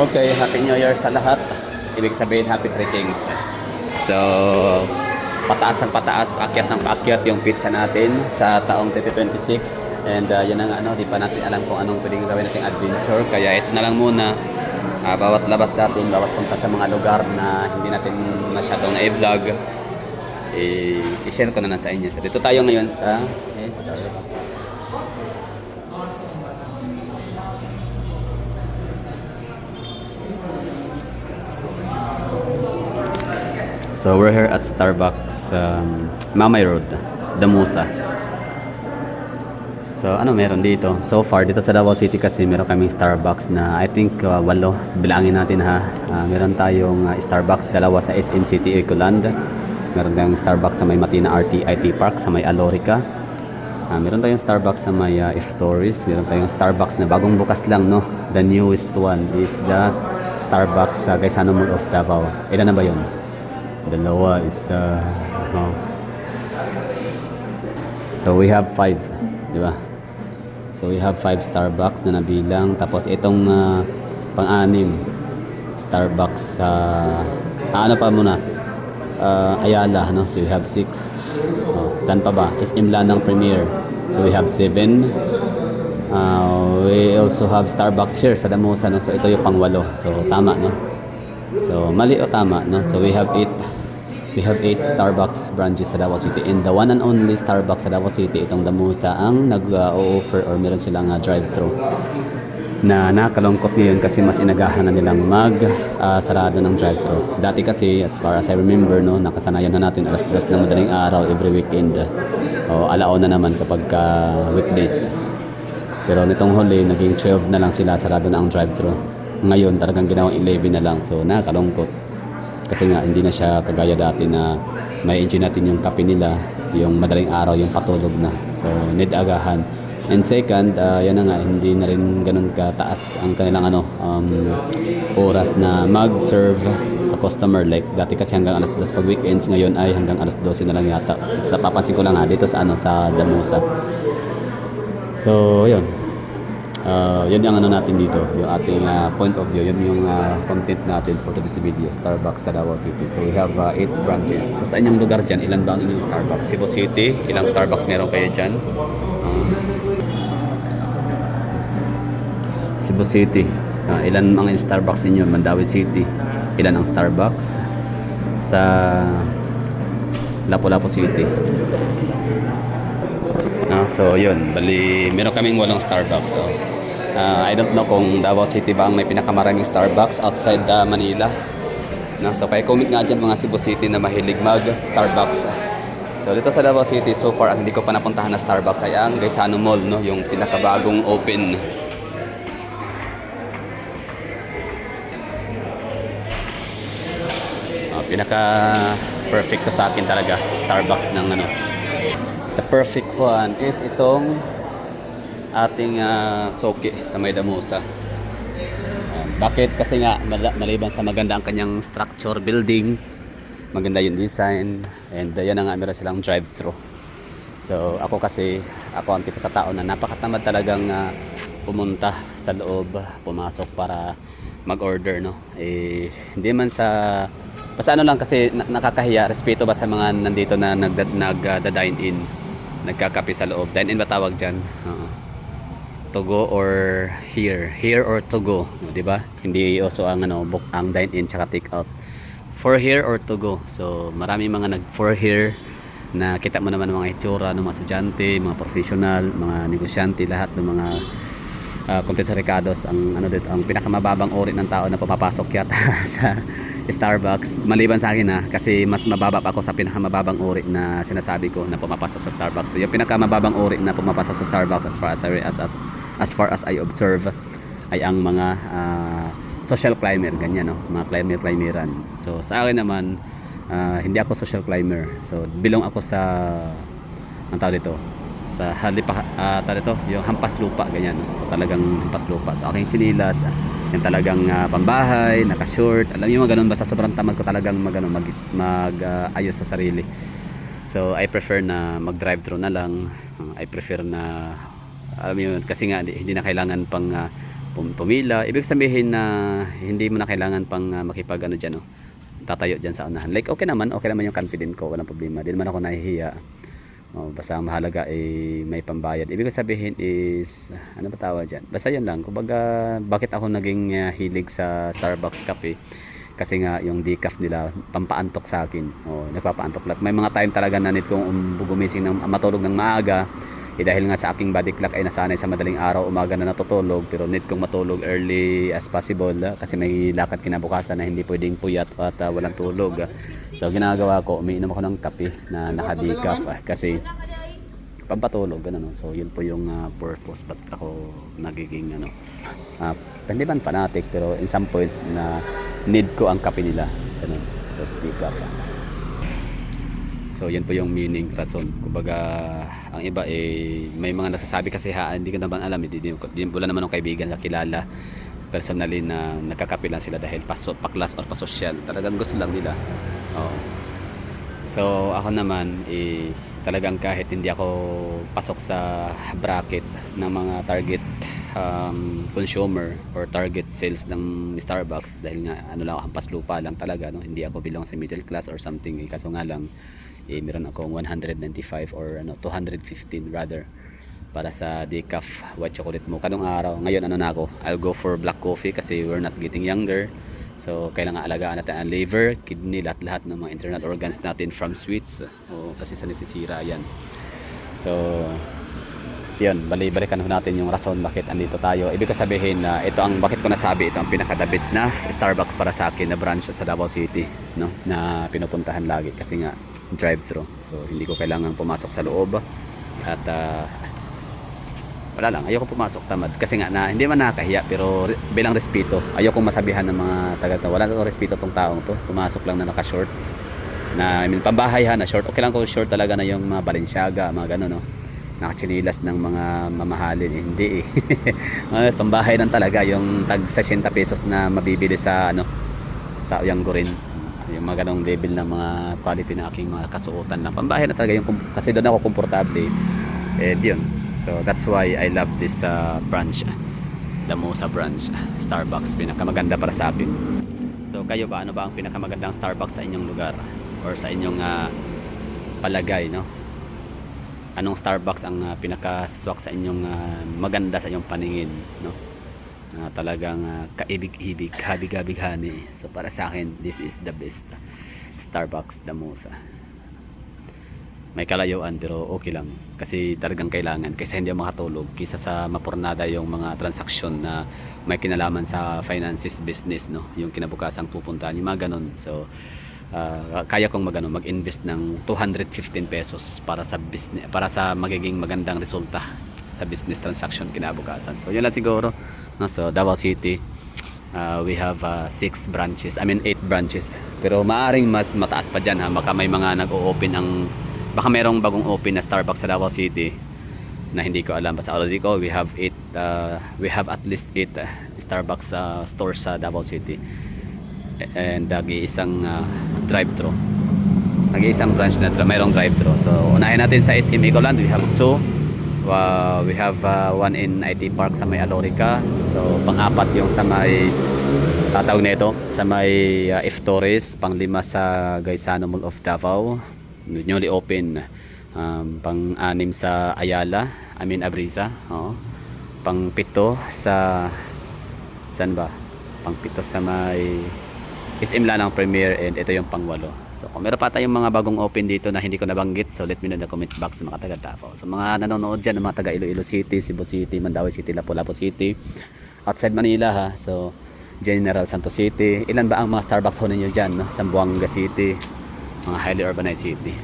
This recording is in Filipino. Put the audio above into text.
Okay, Happy New Year sa lahat. Ibig sabihin, Happy Three Kings. So, pataas ng pataas, paakyat ng paakyat yung pizza natin sa taong 2026. And yun ang di pa natin alam kung anong pwedeng gawin nating adventure. Kaya ito na lang muna. Bawat labas natin, bawat punta sa mga lugar na hindi natin masyadong na-vlog, i-share ko na lang sa inyo. So, dito tayo ngayon sa Starbucks. So we're here at Starbucks, Mamay Road, Damusa. So ano meron dito? So far dito sa Davao City kasi meron kaming Starbucks na I think 8. Bilangin natin ha. Meron tayong Starbucks dalawa sa SM City Ecoland. Meron tayong Starbucks sa may Matina IT Park sa may Alorica. Meron tayong Starbucks sa may If Tourist. Meron tayong Starbucks na bagong bukas lang, no. The newest one is the Starbucks sa Gaisano Mall of Davao. Ilan na ba 'yon? Dalawa is so we have 5, di ba? So we have 5 Starbucks na nabilang. Tapos itong pang-anim Starbucks ano pa muna? Ayala, no? So we have 6. Saan pa ba? SM Lanang Premier. So we have 7. We also have Starbucks here sa Damusa, no? So ito yung pang-8. So tama, no? So mali o tama, no? So we have 8 Starbucks branches sa Davao City, and the one and only Starbucks sa Davao City, itong Damusa ang nag-offer or meron silang drive-thru na nakalungkot ngayon kasi mas inagahan na nilang sarado ng drive-thru. Dati kasi, as far as I remember, no, nakasanayan na natin alas 2 na madaling araw every weekend, o alaon na naman kapag weekdays. Pero nitong huli naging 12 na lang sila, sarado na ang drive-thru. Ngayon talagang ginawang 11 na lang, so nakalungkot. Kasi nga hindi na siya kagaya dati na may enjoy natin yung kape nila, yung madaling araw, yung patulog na. So need agahan. And second, yan na nga, hindi na rin ganun kataas ang kanilang oras na mag-serve sa customer. Like dati kasi hanggang alas 2 pag weekends, ngayon ay hanggang alas 12 na lang yata. Sa papansin ko lang dito sa sa Damusa. So yun. Yun yung natin dito, yung ating point of view, yun yung content natin for today's video, Starbucks sa Davao City. So we have 8 branches. So sa inyong lugar dyan, ilan ba ang inyong Starbucks? Cebu City, ilang Starbucks meron kayo dyan? Cebu City, ilan ang Starbucks ninyo? Mandawi City, ilan ang Starbucks? Sa Lapu-Lapu City. So yun, bali meron kaming 8 Starbucks. So I don't know kung Davao City ba ang may pinakamaraming Starbucks outside Manila. So kaya comment nga dyan mga Cebu City na mahilig mag Starbucks. So dito sa Davao City, so far ang hindi ko pa napuntahan na Starbucks ay ang Gaisano Mall, no, yung pinakabagong open. Pinaka perfect to sa akin talaga Starbucks ng the perfect one is itong ating Soki sa may Damusa. Bakit? Kasi nga maliban sa maganda ang kanyang structure building, maganda yung design, and yan na nga, meron silang drive-thru. So ako ang tipo sa tao na napakatamad talagang pumunta sa loob, pumasok para mag-order, no. Hindi man basta lang kasi nakakahiya, respeto ba sa mga nandito na nagda-dine in, nagkakape sa loob. Dine in ba tawag dyan? To go or here or to go, di ba? Hindi also ang ang dine in tsaka take out. For here or to go. So marami mga for here na kita mo naman mga itsura ng mga estudyante, mga professional, mga negosyante, lahat ng mga complete ricados ang dito, ang pinakamababang uri ng tao na pumapasok yata sa Starbucks, maliban sa akin kasi mas mababa pa ako sa pinakamababang uri na sinasabi ko na pumapasok sa Starbucks. So yung pinakamababang uri na pumapasok sa Starbucks as far as I observe ay ang mga social climber, ganyan, no, mga climeran. So sa akin naman, hindi ako social climber. So belong ako sa dito, sa yung hampas lupa, ganyan. So talagang hampas lupa. So aking chinilas, yung talagang pambahay, naka-short, alam niyo mga ganun, basta sobrang tamad ko talagang ayos sa sarili. So I prefer na mag-drive-thru na lang. I prefer na alam mo yun, kasi nga hindi na kailangan pang pumila. Ibig sabihin na hindi mo na kailangan pang makipag ano dyan, no? Tatayo dyan sa unahan. Like okay naman yung confident ko, walang problema. Di naman ako nahihiya. Basta ang mahalaga ay may pambayad. Ibig sabihin is, ano ba tawag dyan? Basta yun lang. Kumbaga, bakit ako naging hilig sa Starbucks kape? Kasi nga yung decaf nila pampaantok sa akin. Nagpapaantok lahat. May mga time talaga na need kong gumising ng matulog ng maaga. Dahil nga sa aking body clock ay nasanay sa madaling araw, umaga na natutulog, pero need kong matulog early as possible kasi may lakad kinabukasan na hindi pwedeng puyat at walang tulog. So ginagawa ko, umiinom ako ng kape na naka-decaf kasi pampatulog ganun. So yun po yung purpose ba't ako nagiging hindi man fanatic, pero in some point na need ko ang kape nila ganun. So decaf. So yun po yung meaning, rason. Kumbaga ang iba may mga nasasabi kasi hindi ko naman alam, wala naman ng kaibigan kakilala personally na nagkakape lang sila dahil paklas or pasosyal. Talagang gusto lang nila. So ako naman talagang kahit hindi ako pasok sa bracket ng mga target consumer or target sales ng Starbucks, dahil nga ano lang, hampas lupa lang talaga, no? Hindi ako bilang sa middle class or something, kaso nga lang meron akong 195 or 215 rather para sa decaf white chocolate mo kanong araw. Ngayon na ako, I'll go for black coffee kasi we're not getting younger. So kailangan alagaan natin ang liver, kidney, lahat ng mga internal organs natin from sweets. Kasi sa nasisira yan. So yun, balikan natin yung rason bakit andito tayo. Ibig sabihin na ito ang bakit ko nasabi ito ang pinaka the best na Starbucks para sa akin na branch sa Davao City, no, na pinupuntahan lagi kasi nga drive-thru. So hindi ko kailangan pumasok sa loob at wala lang, ayoko pumasok, tamad kasi nga na hindi man nakakahiya, pero bilang respeto ayoko masabihan ng mga taga wala nang respeto tong taong to, pumasok lang na naka-short na pambahay na short. Okay lang kung short talaga na yung mga Balenciaga, mga gano'n, no, nakachinilas ng mga mamahalin, hindi pambahay lang talaga yung tag 60 pesos na mabibili sa sa Yangorin, yung mga ganong level na mga quality na aking mga kasuotan na pambahay na talaga yung kasi doon ako komportable yun. So that's why I love this branch, Damosa branch Starbucks, pinakamaganda para sa akin. So kayo ba, ano ba ang pinakamagandang Starbucks sa inyong lugar or sa inyong palagay, no? Anong Starbucks ang pinakaswak sa inyong maganda sa inyong paningin, no? Talagang kaibig-ibig, habig-habighani. So para sa akin, this is the best Starbucks Damosa. May kalayuan pero okay lang kasi talagang kailangan, kasi hindi ako makatulog kisa sa mapurnada yung mga transaksyon na may kinalaman sa finances, business, no, yung kinabukasang pupuntahan, yung mga ganun. So kaya kong mag-invest ng 215 pesos para sa business, para sa magiging magandang resulta sa business transaction kinabukasan. So yun lang siguro, no? So Davao City, we have 8 branches, pero maaring mas mataas pa dyan, baka may mga nag-o-open baka mayroong bagong open na Starbucks sa Davao City na hindi ko alam. Basta already we have at least 8 Starbucks stores sa Davao City, and nag-iisang drive-thru, nag-iisang branch na mayroong drive-thru. So unahin natin sa SM Ecoland, we have 2. We have one in IT Park sa may Alorica. So pang-apat yung sa may tawag na ito sa may F Torres, pang-5 sa Gaisano Mall of Davao, newly open. Pang-6 sa Ayala, Abriza, pang-7 sa saan ba? Pang-7 sa may SM Lanang Premier, and ito yung pang-8. So kung meron pa tayong mga bagong open dito na hindi ko nabanggit, so let me know in the comment box sa mga taga Davao. So mga nanonood dyan, mga taga Iloilo City, Cebu City, Mandaue City, Lapu-Lapu City, outside Manila, so General Santos City, ilan ba ang mga Starbucks ho ninyo dyan, no? Zamboanga City, mga highly urbanized city.